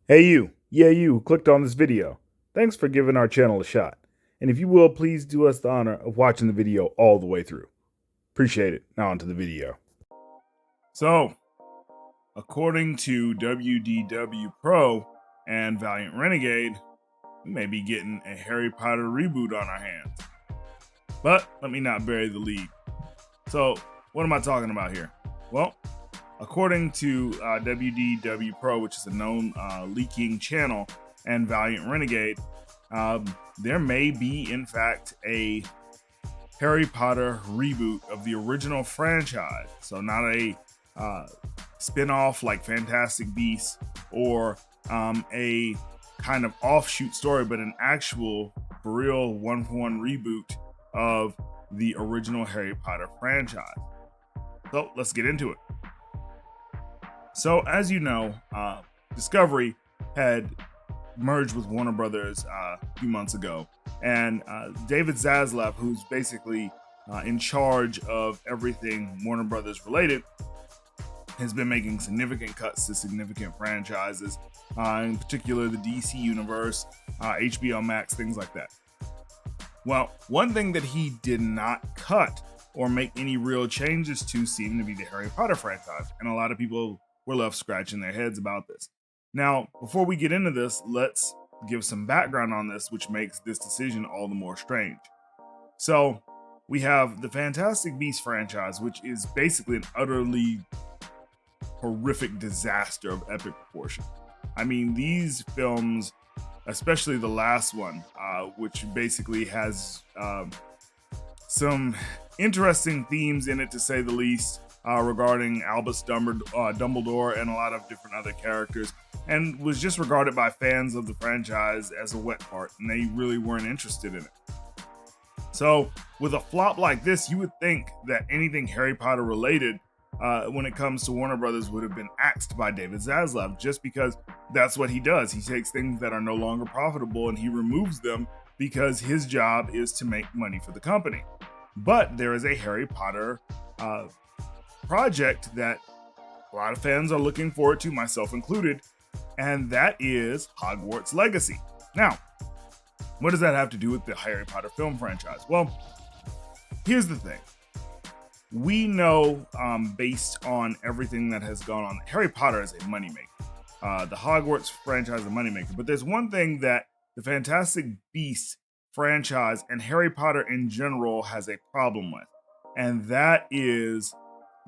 Hey you, yeah you who clicked on this video. Thanks for giving our channel a shot. And if you will, please do us the honor of watching the video all the way through. Appreciate it. Now onto the video. So, according to WDW Pro and Valiant Renegade, we may be getting a Harry Potter reboot on our hands. But let me not bury the lead. So, what am I talking about here? Well, according to WDW Pro, which is a known leaking channel, and Valiant Renegade, there may be, in fact, a Harry Potter reboot of the original franchise. So not a spin-off like Fantastic Beasts or a kind of offshoot story, but an actual, for real, one-for-one reboot of the original Harry Potter franchise. So let's get into it. So as you know, Discovery had merged with Warner Brothers a few months ago, and David Zaslav, who's basically in charge of everything Warner Brothers related, has been making significant cuts to significant franchises, in particular the DC Universe, HBO Max, things like that. Well, one thing that he did not cut or make any real changes to seemed to be the Harry Potter franchise, and a lot of people were left scratching their heads about this. Now, before we get into this, let's give some background on this, which makes this decision all the more strange. So, we have the Fantastic Beasts franchise, which is basically an utterly horrific disaster of epic proportion. I mean, these films, especially the last one, which basically has some interesting themes in it, to say the least, regarding Albus Dumbledore and a lot of different other characters, and was just regarded by fans of the franchise as a wet fart, and they really weren't interested in it. So with a flop like this, you would think that anything Harry Potter related when it comes to Warner Brothers would have been axed by David Zaslav, just because that's what he does. He takes things that are no longer profitable and he removes them because his job is to make money for the company. But there is a Harry Potter project that a lot of fans are looking forward to, myself included, and that is Hogwarts Legacy. Now, what does that have to do with the Harry Potter film franchise? Well, here's the thing. We know, based on everything that has gone on, Harry Potter is a moneymaker. The Hogwarts franchise is a moneymaker. But there's one thing that the Fantastic Beasts franchise and Harry Potter in general has a problem with, and that is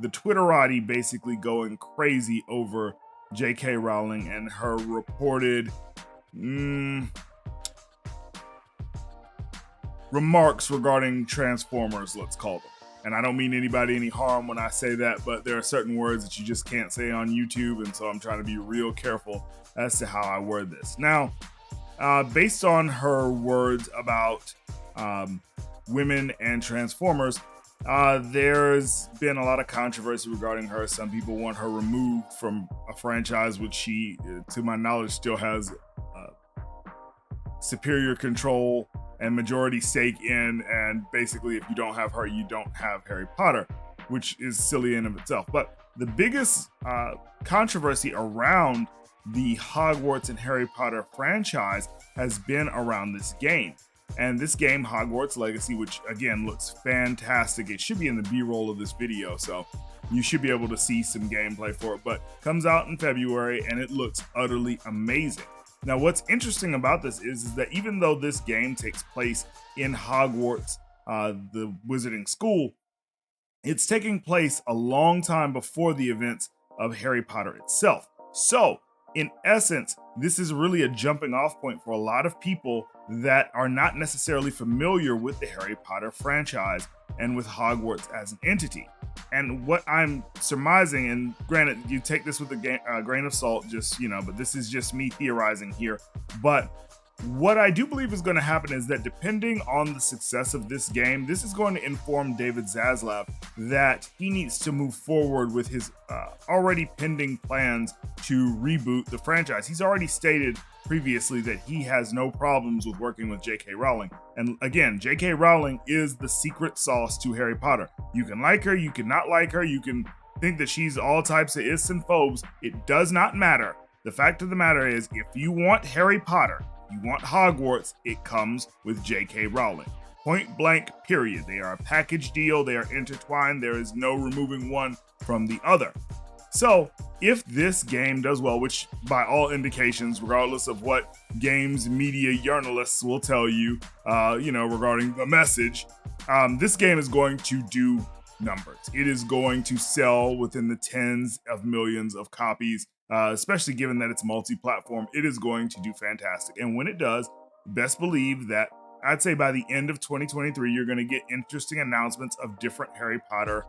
the Twitterati basically going crazy over J.K. Rowling and her reported remarks regarding Transformers, let's call them. And I don't mean anybody any harm when I say that, but there are certain words that you just can't say on YouTube, and so I'm trying to be real careful as to how I word this. Now, based on her words about women and Transformers, there's been a lot of controversy regarding her. Some people want her removed from a franchise which she, to my knowledge, still has superior control and majority stake in, and basically if you don't have her, you don't have Harry Potter, which is silly in of itself. But the biggest controversy around the Hogwarts and Harry Potter franchise has been around this game. And this game, Hogwarts Legacy, which again looks fantastic. It should be in the B-roll of this video, so you should be able to see some gameplay for it, but comes out in February and it looks utterly amazing. Now, what's interesting about this is that even though this game takes place in Hogwarts, the wizarding school, it's taking place a long time before the events of Harry Potter itself. So, in essence, this is really a jumping off point for a lot of people that are not necessarily familiar with the Harry Potter franchise and with Hogwarts as an entity. And what I'm surmising, and granted, you take this with a grain of salt, just, but this is just me theorizing here. But what I do believe is going to happen is that depending on the success of this game, this is going to inform David Zaslav that he needs to move forward with his already pending plans to reboot the franchise. He's already stated previously that he has no problems with working with J.K. Rowling. And again, J.K. Rowling is the secret sauce to Harry Potter. You can like her, you can not like her, you can think that she's all types of ists and phobes. It does not matter. The fact of the matter is, if you want Harry Potter, you want Hogwarts, it comes with J.K. Rowling. Point blank, period. They are a package deal. They are intertwined. There is no removing one from the other. So if this game does well, which by all indications, regardless of what games media journalists will tell you, regarding the message, this game is going to do numbers. It is going to sell within the tens of millions of copies, especially given that it's multi-platform. It is going to do fantastic. And when it does, best believe that I'd say by the end of 2023, you're going to get interesting announcements of different Harry Potter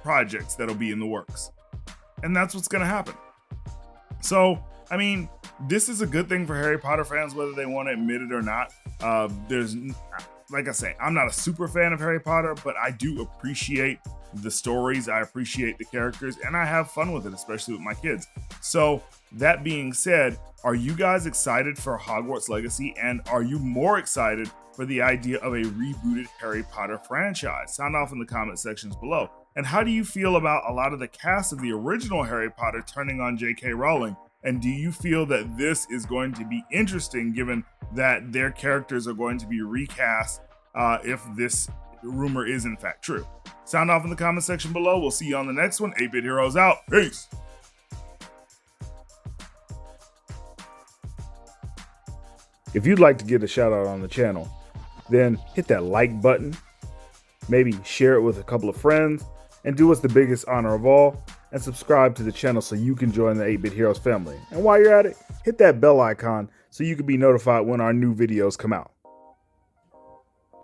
projects that'll be in the works. And that's what's going to happen. So, I mean, this is a good thing for Harry Potter fans, whether they want to admit it or not. Like I say, I'm not a super fan of Harry Potter, but I do appreciate the stories. I appreciate the characters, and I have fun with it, especially with my kids. So that being said, are you guys excited for Hogwarts Legacy? And are you more excited for the idea of a rebooted Harry Potter franchise? Sound off in the comment sections below. And how do you feel about a lot of the cast of the original Harry Potter turning on J.K. Rowling? And do you feel that this is going to be interesting given that their characters are going to be recast if this rumor is in fact true? Sound off in the comment section below. We'll see you on the next one. 8-Bit Heroes out. Peace. If you'd like to get a shout out on the channel, then hit that like button, maybe share it with a couple of friends, and do us the biggest honor of all, and subscribe to the channel so you can join the 8-Bit Heroes family. And while you're at it, hit that bell icon so you can be notified when our new videos come out.